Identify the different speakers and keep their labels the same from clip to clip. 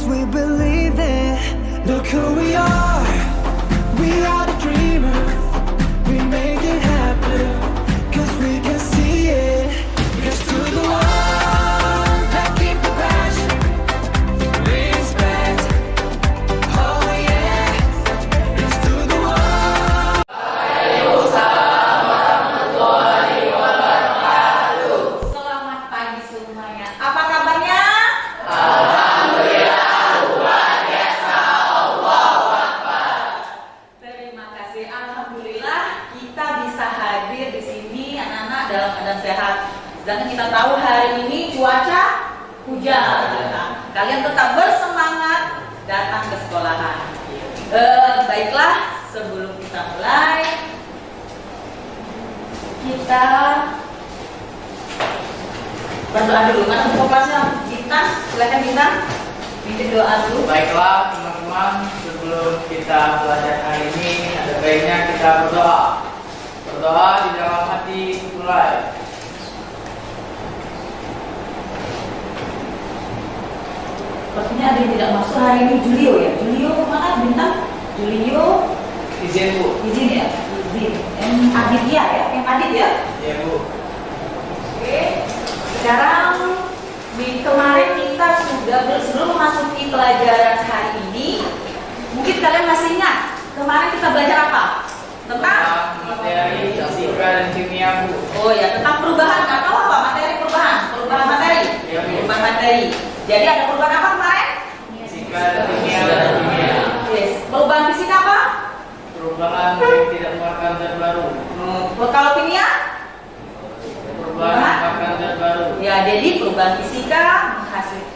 Speaker 1: we believe in. Look who we are the dreamers. We make it happen, cause we can see it. Here's to the ones that keep the passion, respect, oh yeah. Here's to the ones.
Speaker 2: Selamat pagi semuanya. Apa kabarnya? Terima kasih. Alhamdulillah kita bisa hadir di sini anak-anak dalam keadaan sehat. Dan kita tahu hari ini cuaca hujan. Kalian tetap bersemangat datang ke sekolahan. Baiklah, sebelum kita mulai, kita berdoa dulu. Mana kelasnya? Kita silakan kita minta doa dulu.
Speaker 3: Baiklah teman-teman, sebelum kita belajar hari ini, ada baiknya kita berdoa. Berdoa di dalam hati mulai.
Speaker 2: Sepertinya ada yang tidak masuk hari ini. Julio ya? Julio mana bintang? Julio
Speaker 3: Izin Bu.
Speaker 2: izin ya? Izin. Aditya ya? Yang Adit ya?
Speaker 3: Ya Bu.
Speaker 2: Oke. Sekarang kemarin kita sudah sebelum memasuki pelajaran hari ini, mungkin kalian masih ingat kemarin kita belajar apa? Tentang
Speaker 3: materi fisika dan kimia Bu.
Speaker 2: oh ya, tentang perubahan atau apa? Materi perubahan materi.
Speaker 3: Ya, Bu.
Speaker 2: Perubahan materi. Jadi ada perubahan apa kemarin?
Speaker 3: Fisika dan kimia dan kimia.
Speaker 2: Yes. Perubahan fisika apa?
Speaker 3: Perubahan yang tidak mengeluarkan zat baru.
Speaker 2: Kalau kimia?
Speaker 3: Perubahan mengeluarkan zat baru.
Speaker 2: Ya, jadi perubahan fisika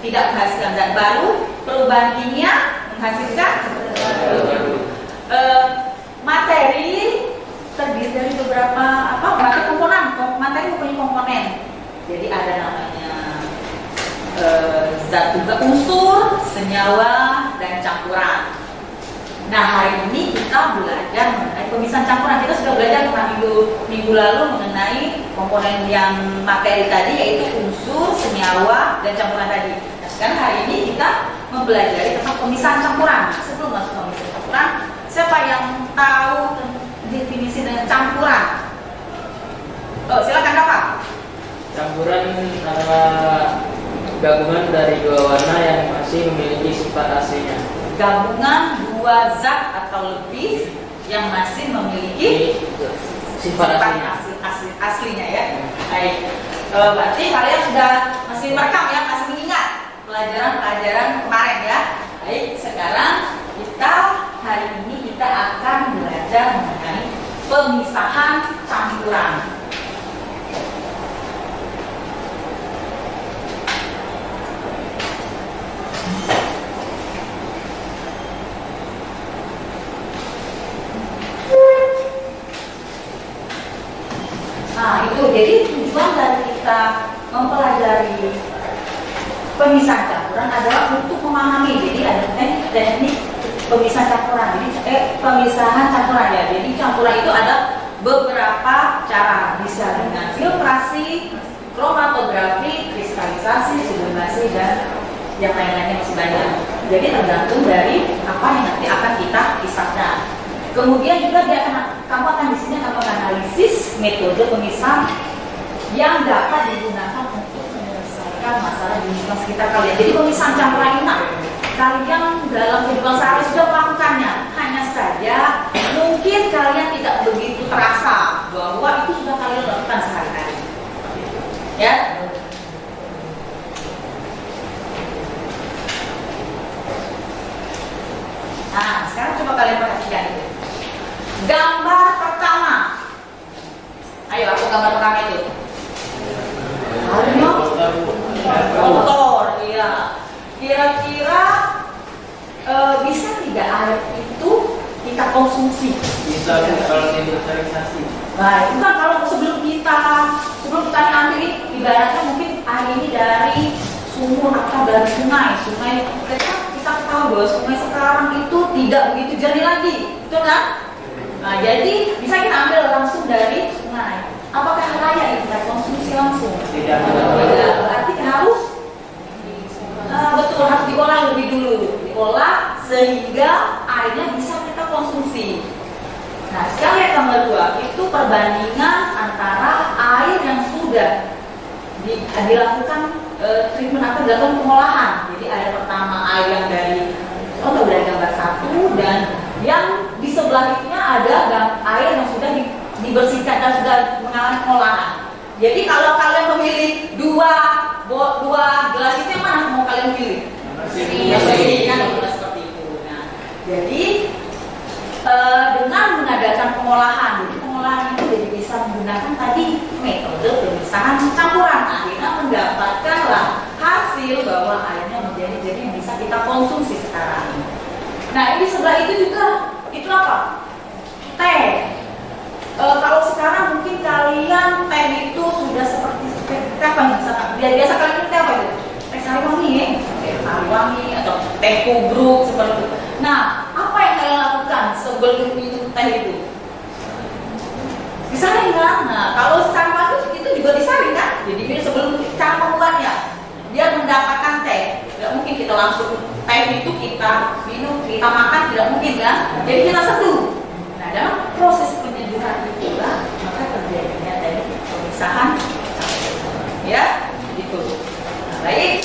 Speaker 2: tidak menghasilkan zat baru, perubahan kimia menghasilkan zat baru. Materi terdiri dari beberapa komponen. Materi mempunyai komponen. Jadi ada namanya zat tunggal, unsur, senyawa, dan campuran. Nah, hari ini kita belajar mengenai pemisahan campuran. Kita sudah belajar minggu lalu mengenai komponen yang materi tadi, yaitu unsur, senyawa, dan campuran tadi. Nah, sekarang hari ini kita mempelajari tentang pemisahan campuran. Nah, sebelum masuk pemisahan campuran, siapa yang tahu definisi dengan campuran? Oh, silakan Kakak.
Speaker 3: Campuran adalah gabungan dari dua warna yang masih memiliki sifat aslinya.
Speaker 2: Gabungan dua zat atau lebih yang masih memiliki
Speaker 3: Sifat
Speaker 2: aslinya ya. Baik. Berarti kalian sudah masih merekam ya, masih mengingat pelajaran-pelajaran kemarin ya. Baik, sekarang hari ini kita akan belajar mengenai pemisahan campuran. Nah, itu jadi tujuan dari kita mempelajari pemisahan campuran adalah untuk memahami. Jadi ada teknik pemisahan campuran. Jadi pemisahan campuran ya. Jadi campuran itu ada beberapa cara, bisa dengan filtrasi, kromatografi, kristalisasi, sublimasi, dan yang lain-lainnya masih banyak. Jadi tergantung dari apa yang nanti akan kita pisahkan. Kemudian juga kamu akan di sini akan menganalisis metode pemisah yang dapat digunakan untuk menyelesaikan masalah di lingkungan sekitar kalian. Jadi pemisahan campuran ini kalian dalam kehidupan sehari sudah melakukannya. Hanya saja mungkin kalian tidak begitu terasa bahwa itu sudah kalian lakukan sehari-hari. Ya. Nah, sekarang coba kalian perhatikan itu. Gambar pertama. Ayo, aku gambar pertama itu. Motor, iya. Kira-kira bisa tidak air itu kita konsumsi?
Speaker 3: Bisa kalau industrialisasi.
Speaker 2: Baik, bukan kalau sebelum kita ambil, ibaratnya mungkin air ini dari sumur atau dari sungai. Kita tahu bahwa sungai sekarang itu tidak begitu jernih lagi, betul kan? Nah, jadi bisa kita ambil langsung dari sungai. Apakah layak kita konsumsi langsung?
Speaker 3: Tidak.
Speaker 2: Berarti harus betul, harus diolah lebih dulu. diolah sehingga airnya bisa kita konsumsi. Nah, sekarang yang nomor 2 itu perbandingan antara air yang sudah dilakukan treatment atau dilakukan pengolahan. Jadi air pertama air yang dari gambar 1 dan yang di sebelahnya ada air yang sudah dibersihkan dan sudah mengalami pengolahan. Jadi kalau kalian memilih dua gelas itu yang mana mau kalian pilih? Yang bersih kan seperti itu. Nah, jadi dengan mengadakan pengolahan, jadi pengolahan itu jadi bisa menggunakan tadi metode pemisahan campuran, akhirnya mendapatkanlah hasil bahwa airnya menjadi yang bisa kita konsumsi sekarang. Nah, ini sebelah itu juga itu apa? Teh. Kalau sekarang mungkin kalian teh itu sudah seperti apa nih? Biasa kalian teh apa itu? Teh sariwangi ya? Teh sariwangi atau teh kubruk seperti itu. Nah, apa yang kalian lakukan sebelum minum teh itu? Disaring kan? Nah, kalau secara bagus itu juga disaring kan? Jadi sebelum cara membuatnya, biar mendapatkan teh. Tidak mungkin kita langsung teh itu kita minum, kita makan, tidak mungkin kan? Jadi kita seduh. Nah, dalam proses penyeduhan itulah maka terjadinya tadi pemisahan, ya, gitu. Nah, baik.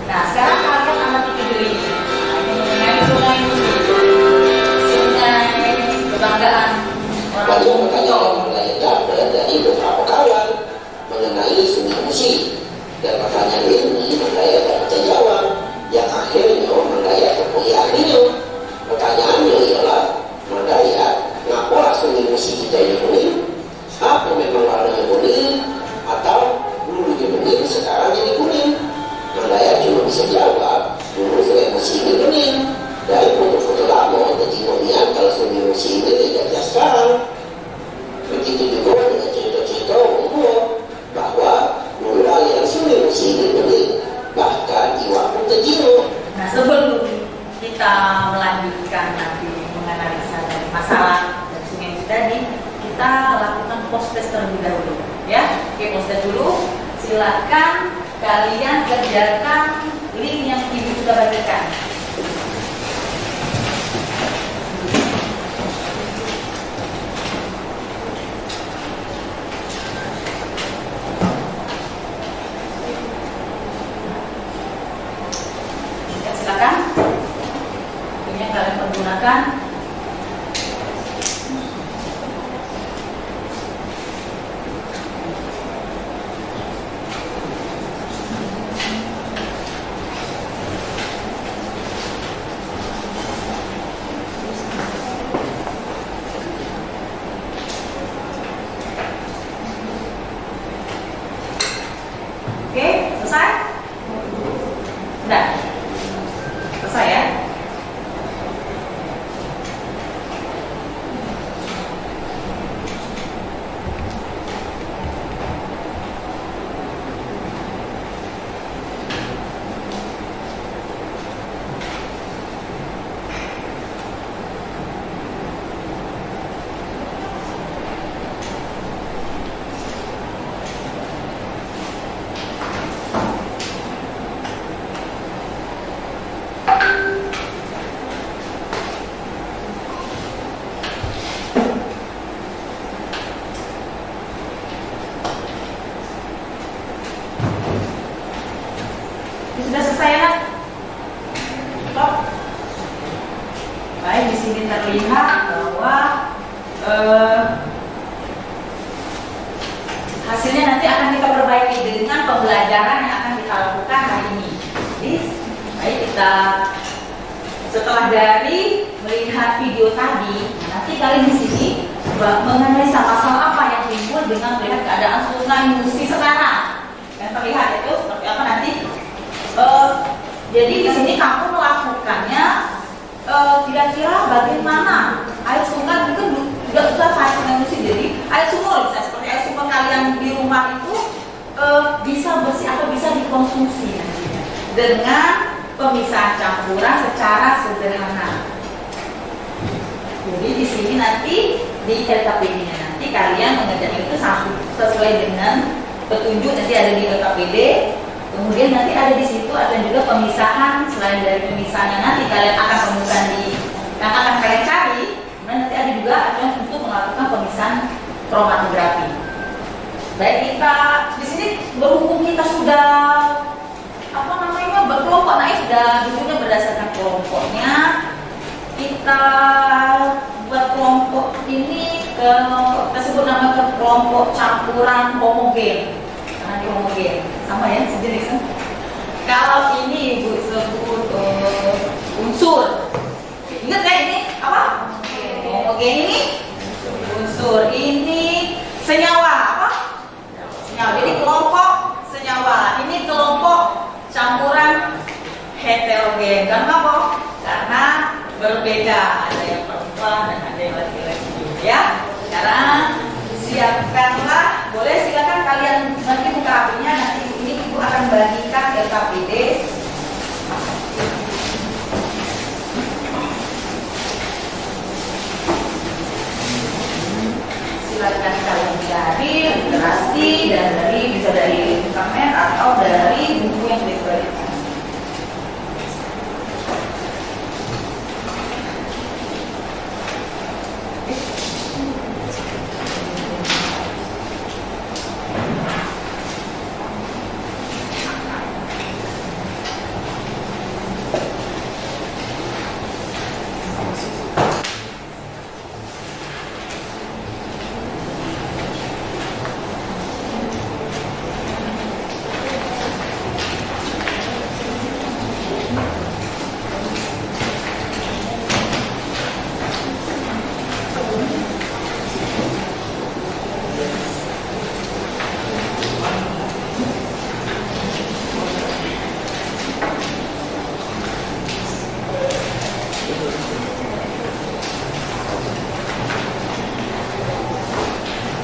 Speaker 2: Nah, sekarang kalian amati video ini. Mengenai sungai kebanggaan orang tua.
Speaker 4: Dari beberapa kawan mengenai Sungai Musi, dan pertanyaan ini Mandaya tak bisa jawab, yang akhirnya Mandaya terkuliah ini. Pertanyaannya ialah, Mandaya, ngapalah Sungai Musi kita ini kuning? Apa memang warnanya kuning atau dulunya kuning sekarang jadi kuning? Mandaya cuma bisa jawab, dulu Sungai Musi ini kuning. Dari foto-foto lama testimonian kalau Sungai Musi ini tidak jelas sekarang. Begitu juga dengan cerita-cerita umum bahwa dulu aliran Sungai Musi ini kuning, bahkan Iwa pun terjino.
Speaker 2: Nah, sebelum kita melanjutkan nanti menganalisa dari masalah dari Sungai Musi tadi, kita lakukan post test terlebih dahulu, ya. Oke, post test dulu. Silakan kalian kerjakan link yang ibu sudah bagikan. Silakan. Ini yang kalian pergunakan. Oke, selesai? Sudah? Selesai ya? Sudah selesai ya? Stop. Baik, di sini terlihat bahwa hasilnya nanti akan kita perbaiki dengan pembelajaran yang akan kita lakukan hari ini. Jadi, baik kita setelah dari melihat video tadi, nanti kalian di sini menganalisa masalah apa yang timbul dengan melihat keadaan Sungai Musi sekarang. Yang terlihat itu seperti apa nanti? Jadi di sini kamu melakukannya kira-kira bagaimana air sungai mungkin juga sudah kayak Sungai Musi. Jadi air sumur, misalnya seperti air sumur kalian di rumah itu bisa bersih atau bisa dikonsumsi nantinya dengan pemisahan campuran secara sederhana. Jadi di sini nanti di LKPD-nya nanti kalian mengerjakan itu sesuai dengan petunjuk nanti ada di LKPD. Kemudian nanti ada di situ ada juga pemisahan. Selain dari pemisahan yang nanti kalian akan temukan yang akan kalian cari, kemudian nanti ada juga acuan untuk melakukan pemisahan kromatografi. Baik, kita di sini berhubung kita sudah berkelompok, sudah dulunya berdasarkan kelompoknya. Kita buat kelompok ini kita sebut nama ke kelompok campuran homogen. Karena di homogen sama ya, sejenis kan. Kalau ini Ibu sebut unsur. Ingat kan ini apa? Homogen ini unsur, ini senyawa apa? Senyawa. Jadi kelompok senyawa. Ini kelompok campuran heterogen. Karena apa? Karena berbeda, ada yang perempuan dan ada yang laki-laki ya. Sekarang siapkanlah, boleh silakan kalian nanti buka HP-nya, nanti ini Ibu akan bagikan LKPD. Silakan kalian cari literasi dan bisa dari internet atau dari buku yang diberikan.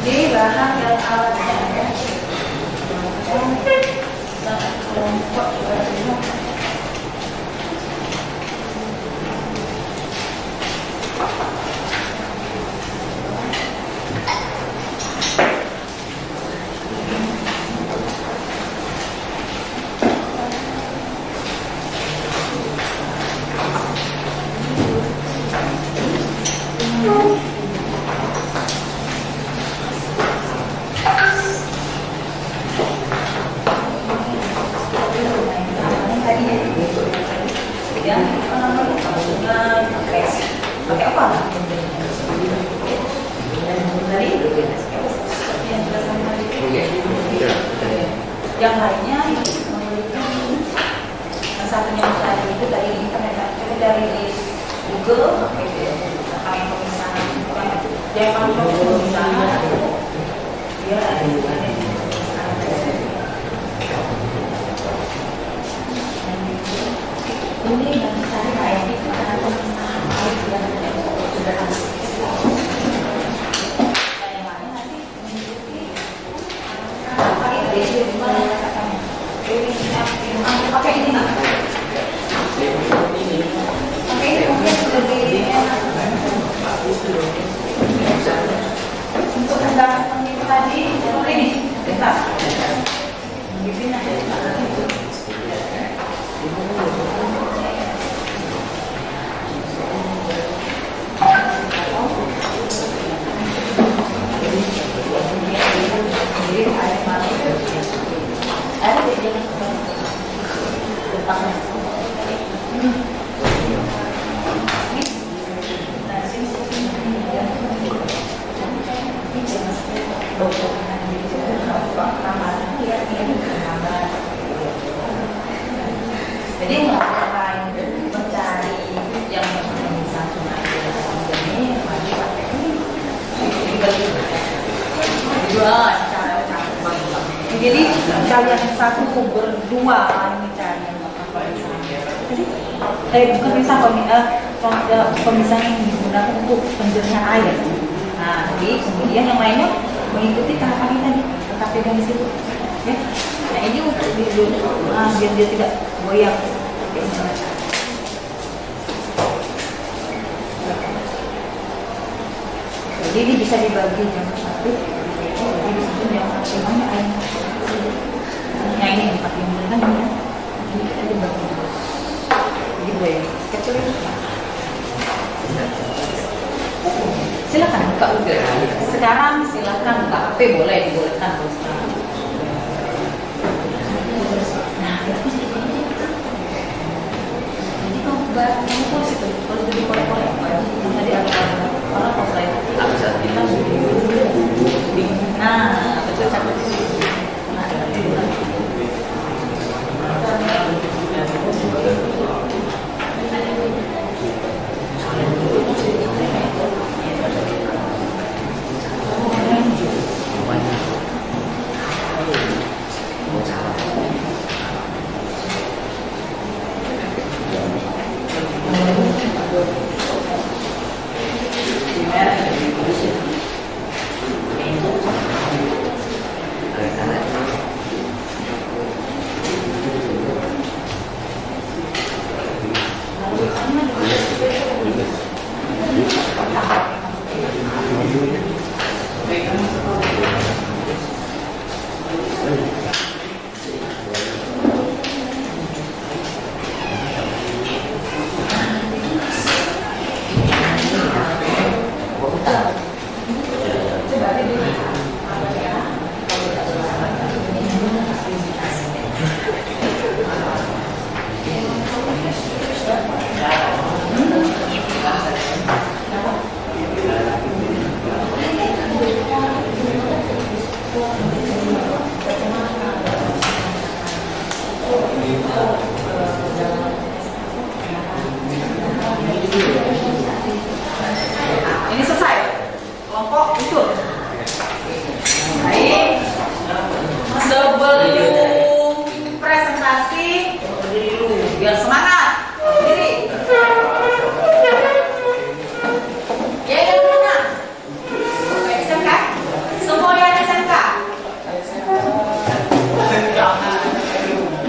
Speaker 2: Di bahan dan alatnya kelompok pakai apa? Dari yang lainnya yang satunya tadi itu dari internet, dari Google, pakai pemisahan, dia pakai pemisahan, dia ada ini yang cari kayak itu karena pemisahan yang sudah ada. Yang mana nanti mengikuti pakai ini gimana katakannya? Pakai ini nggak? Pakai ini mungkin lebih enak. Untuk mendapatkan itu tadi seperti ini, kita. Begini aja. Jadi melakukan mencari yang bisa ini wajib pakai ini dua cara jadi kalian satu berdua ini cari jadi bukan bisa pemisahan yang digunakan untuk penjernihan air. Nah, jadi kemudian yang lainnya mengikuti tahapan ini tadi, tetap pegang di situ. Ya. Nah, ini untuk biar dia tidak goyang. Jadi ini bisa dibagi jam 1, jadi di situ jam 1 air. ini tempat yang boleh kan ya. Ini kita dibagi. Jadi boleh kecil itu. Silakan buka. Sekarang silakan buka HP, boleh dibolehkan kalau sekarang. Nah, itu sih. Jadi kamu tulis itu, kalau itu dikolek-kolek tadi ada orang pas saya kita nah betul catat nah ini selesai kelompok usul. Baik, sebelum presentasi berdiri dulu biar semangat. Berdiri. Ya yang mana? SMK? Semua yang SMK?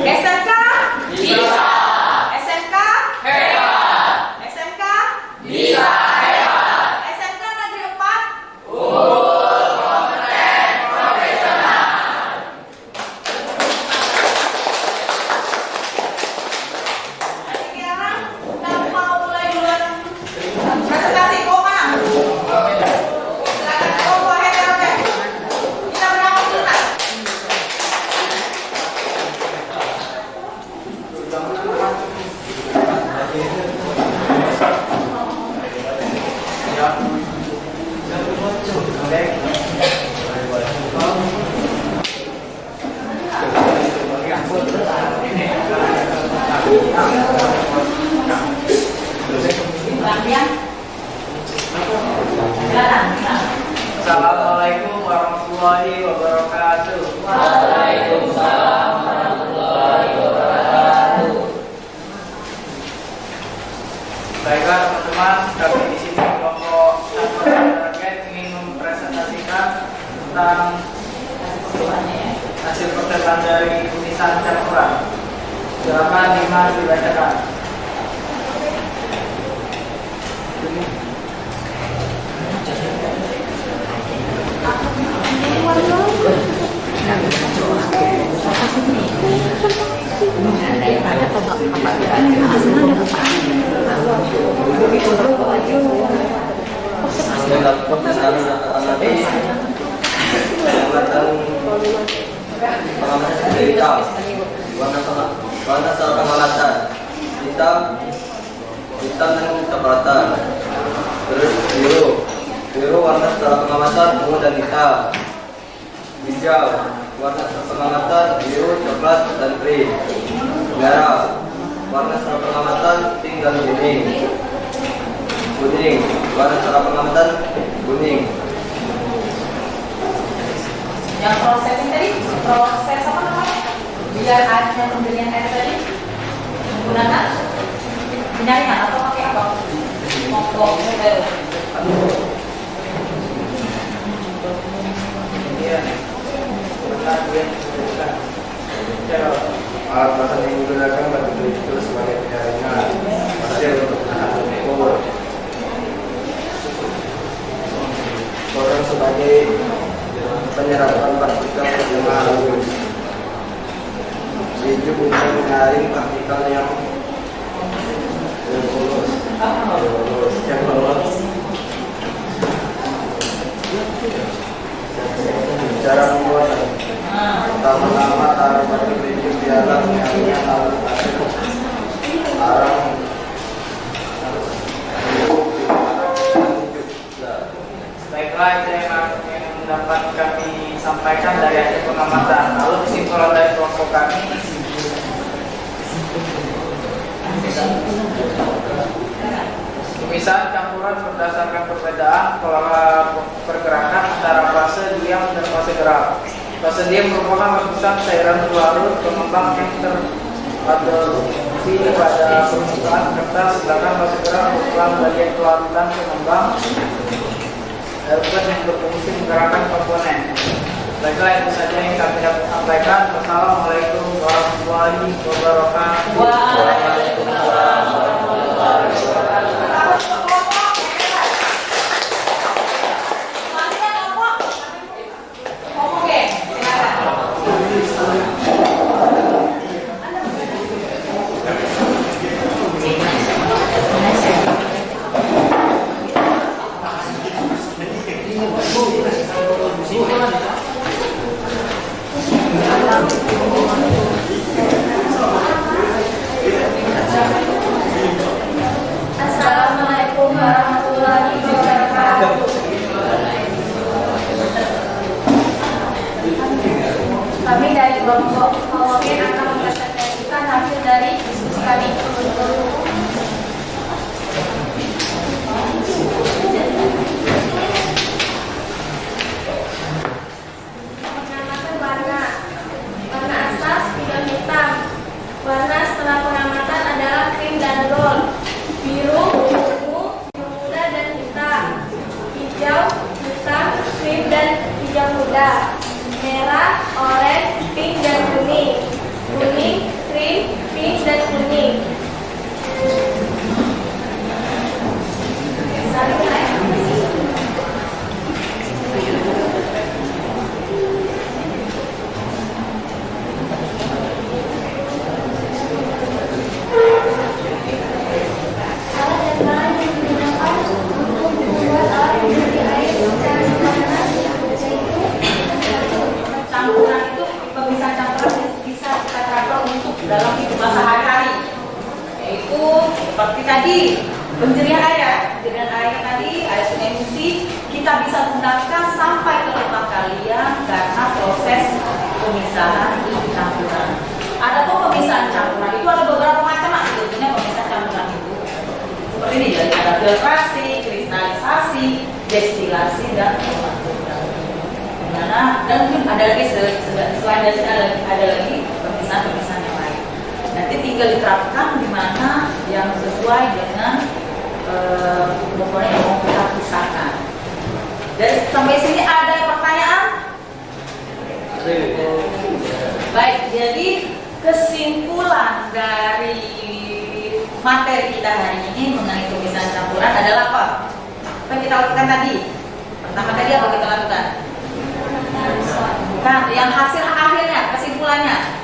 Speaker 2: SMK? Bisa. SMK? Hebat. SMK? Bisa. SMK Negeri 4? Presentasi koma. Silakan go ahead ya, oke. Kita berapa sudah? Latihan. Silakan.
Speaker 3: Assalamualaikum warahmatullahi wabarakatuh.
Speaker 2: Waalaikumsalam warahmatullahi wabarakatuh.
Speaker 3: Baiklah teman-teman, kami di sini kelompok target ingin mempresentasikan tentang hasil pertemuan dari tulisan campuran. Silakan Dimas dibacakan.
Speaker 5: Warna secara pengamatan hitam dan kecoklatan. Terus biru warna secara pengamatan ungu dan hitam. Hijau warna secara pengamatan biru, coklat dan krim. Merah warna secara pengamatan pink dan kuning. Kuning warna secara pengamatan kuning.
Speaker 2: Yang proses ini tadi, proses apa namanya? Biar ada pemberian air tadi menggunakan penyaringan atau pakai apa? Monggo,
Speaker 5: Alat masak yang digunakan batu tulis sebagai penyaringan hasil untuk menahan ukur. Koreng sebagai penyerapan partikel yang halus.
Speaker 3: itulah yang dapat kami sampaikan dari hasil pengamatan. Lalu kesimpulan dari kelompok kami, pemisahan campuran berdasarkan perbedaan pola pergerakan antara fase diam dan fase gerak. Fase diam merupakan lapisan cairan pelarut pengembang yang teradopsi pada permukaan kertas, sedangkan fase gerak merupakan bagian pelarutan pengembang yang berfungsi menggerakkan komponen. Baiklah, itu saja yang kami dapat sampaikan. Wassalamualaikum warahmatullahi wabarakatuh.
Speaker 2: Waalaikumsalam warahmatullahi wabarakatuh. Oke, silakan. Assalamualaikum warahmatullahi wabarakatuh. Kami dari kelompok Homogen akan mempresentasikan hasil dari diskusi kami. Pengamatan warna. Warna asas pilihan hitam. Warna setelah pengamatan adalah krim dan gold. Biru, ungu, biru muda dan hitam. Hijau, hitam, krim dan hijau muda. Merah, oranye, pink dan kuning. Kuning, krim, pink dan kuning. Campuran itu, pemisahan campuran bisa kita terapkan untuk dalam kehidupan sehari-hari, yaitu seperti tadi penjerihan air, penjerihan air tadi, air sungai Musi kita bisa gunakan sampai ke rumah kalian karena proses pemisahan campuran. Adapun pemisahan campuran itu ada beberapa macam sebetulnya pemisahan campuran itu. Seperti ini, jadi ada filtrasi, kristalisasi, destilasi dan dan mungkin ada lagi selain dari ada lagi pemisahan yang lain. Nanti tinggal diterapkan di mana yang sesuai dengan komponen yang mau kita pisahkan. Dan sampai sini ada pertanyaan? Baik, jadi kesimpulan dari materi kita hari ini mengenai pemisahan campuran adalah apa? Apa yang kita lakukan tadi? Pertama tadi apa kita lakukan? Kan, yang hasil akhirnya, kesimpulannya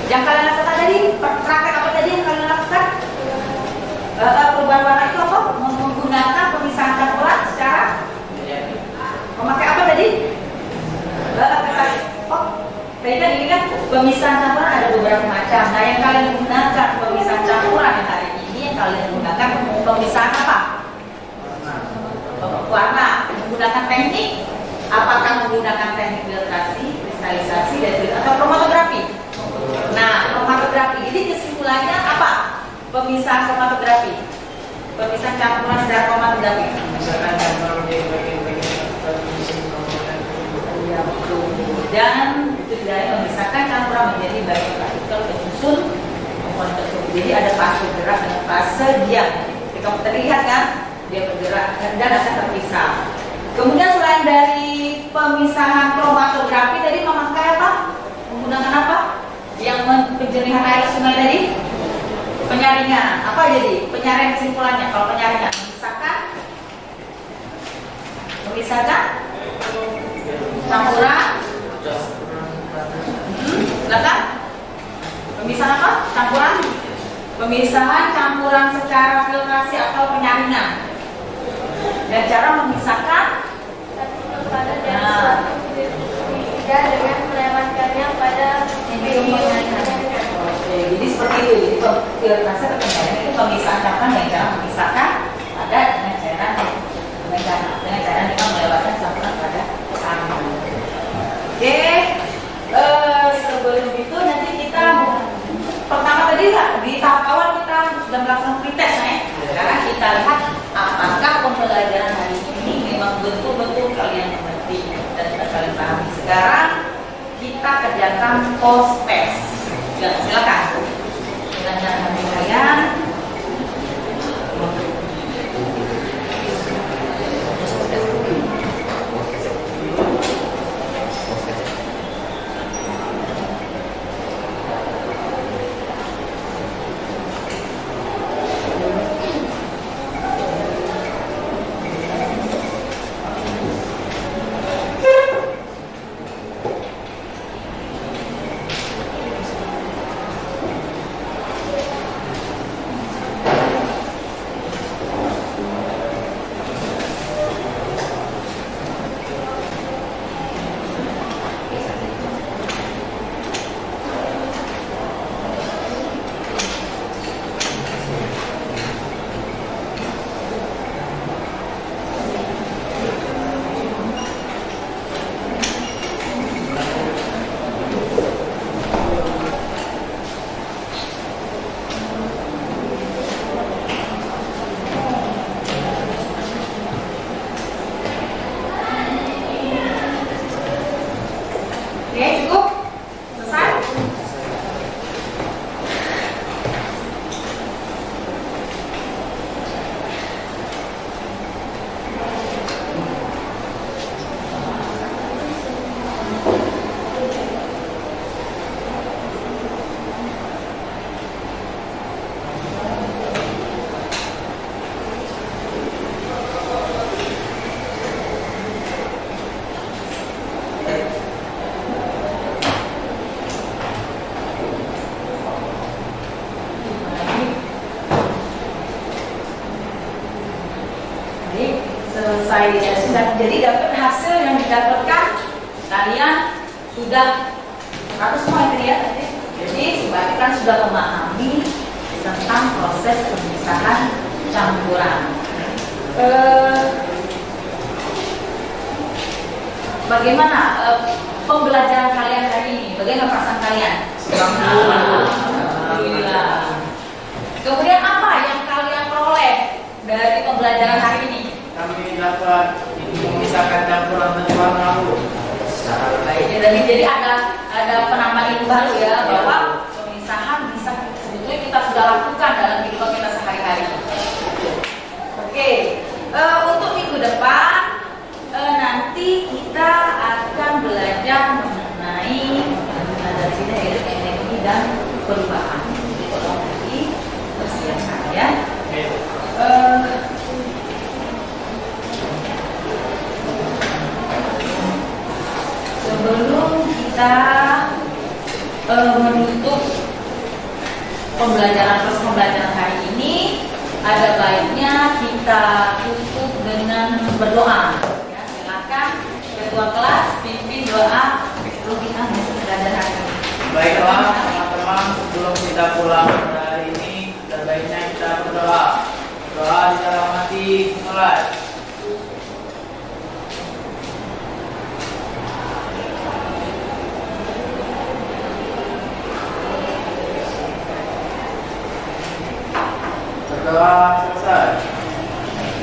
Speaker 2: yang kalian lakukan tadi, praktek apa tadi yang kalian lakukan? Perubahan warna itu apa? Menggunakan pemisahan campuran secara memakai apa tadi? Tadi kan ini kan pemisahan campuran ada beberapa macam. Nah, yang kalian gunakan pemisahan campuran yang hari ini yang kalian gunakan pemisahan apa? Warna. Menggunakan teknik. Apakah menggunakan teknik filtrasi, kristalisasi, atau kromatografi? Nah, kromatografi ini kesimpulannya apa? Pemisahan kromatografi, pemisahan campuran secara kromatografi.
Speaker 3: Misalkan campuran menjadi bagian-bagian
Speaker 2: Ya, betul. Dan itu dari memisahkan campuran menjadi bagian partikel penyusun komponen tersebut. Jadi ada fase gerak dan fase diam. Jika terlihat kan, dia bergerak dan akan terpisah. Kemudian selain dari pemisahan kromatografi tadi memakai apa? Menggunakan apa? Yang penjerihan air sungai tadi? Penyaringan. Apa jadi? Penyaringan kesimpulannya. Kalau penyaringan memisahkan campuran. Silakan. Pemisahan apa? Campuran. Pemisahan campuran secara filtrasi atau penyaringan. Dan cara memisahkan
Speaker 6: pada dasar dengan melewatkannya pada
Speaker 2: Oke, jadi seperti itu. Jadi filtrasi atau penyaringan itu pemisahan campuran dengan cara memisahkan pada dengan cara Sekarang kita kerjakan post test. Ya, silakan. Silakan kalian. Oke, cukup? Selesai? Selesai ya, sudah. Jadi dapat hasil yang didapatkan kalian sudah harus semua itu ya. Jadi kan sudah memahami tentang proses pemisahan campuran. Bagaimana pembelajaran kalian hari ini? Bagaimana perasaan kalian? Alhamdulillah. Kemudian apa yang kalian peroleh dari pembelajaran hari ini?
Speaker 3: Kami dapat memisahkan campuran dan warna secara baik.
Speaker 2: Jadi ada penambahan ilmu baru ya, bahwa pemisahan bisa sebetulnya kita sudah lakukan dalam kehidupan kita sehari-hari. Oke, untuk minggu depan nanti kita akan belajar mengenai energi dan perubahan. Jadi tolong nanti persiapkan ya. Sebelum kita menutup pembelajaran hari ini, ada baiknya kita tutup dengan berdoa. Ya, silakan ketua kelas pimpin doa sebelum kita menutup pembelajaran hari ini.
Speaker 3: Baiklah teman-teman, sebelum kita pulang hari ini, sebaiknya kita berdoa. Doa di dalam hati mulai. Berdoa selesai.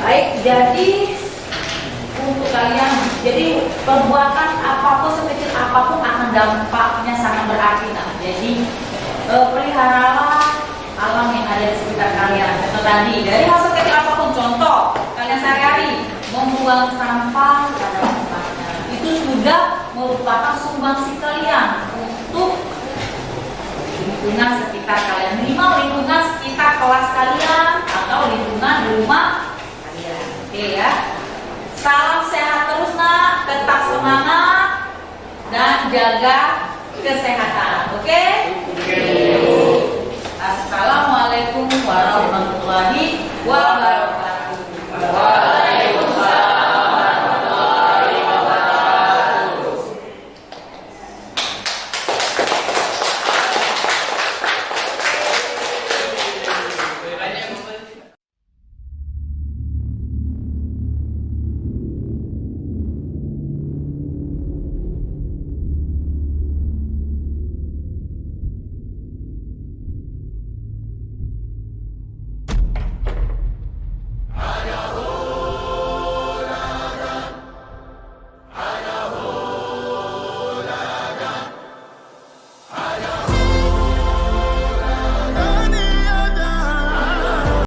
Speaker 2: Baik, jadi untuk kalian, jadi perbuatan apapun sekecil apapun akan dampaknya sangat berarti. Nah, jadi peliharalah alam yang ada di sekitar kalian. Contoh tadi, dari hal sekecil apapun, contoh kalian sehari-hari membuang sampah pada tempatnya, itu sudah merupakan sumbangsi kalian untuk lingkungan sekitar kalian, minimal lingkungan sekitar kelas kalian atau lingkungan di rumah kalian. Oke ya. Salam sehat terus nak, tetap semangat dan jaga kesehatan. Oke? Assalamualaikum warahmatullahi wabarakatuh.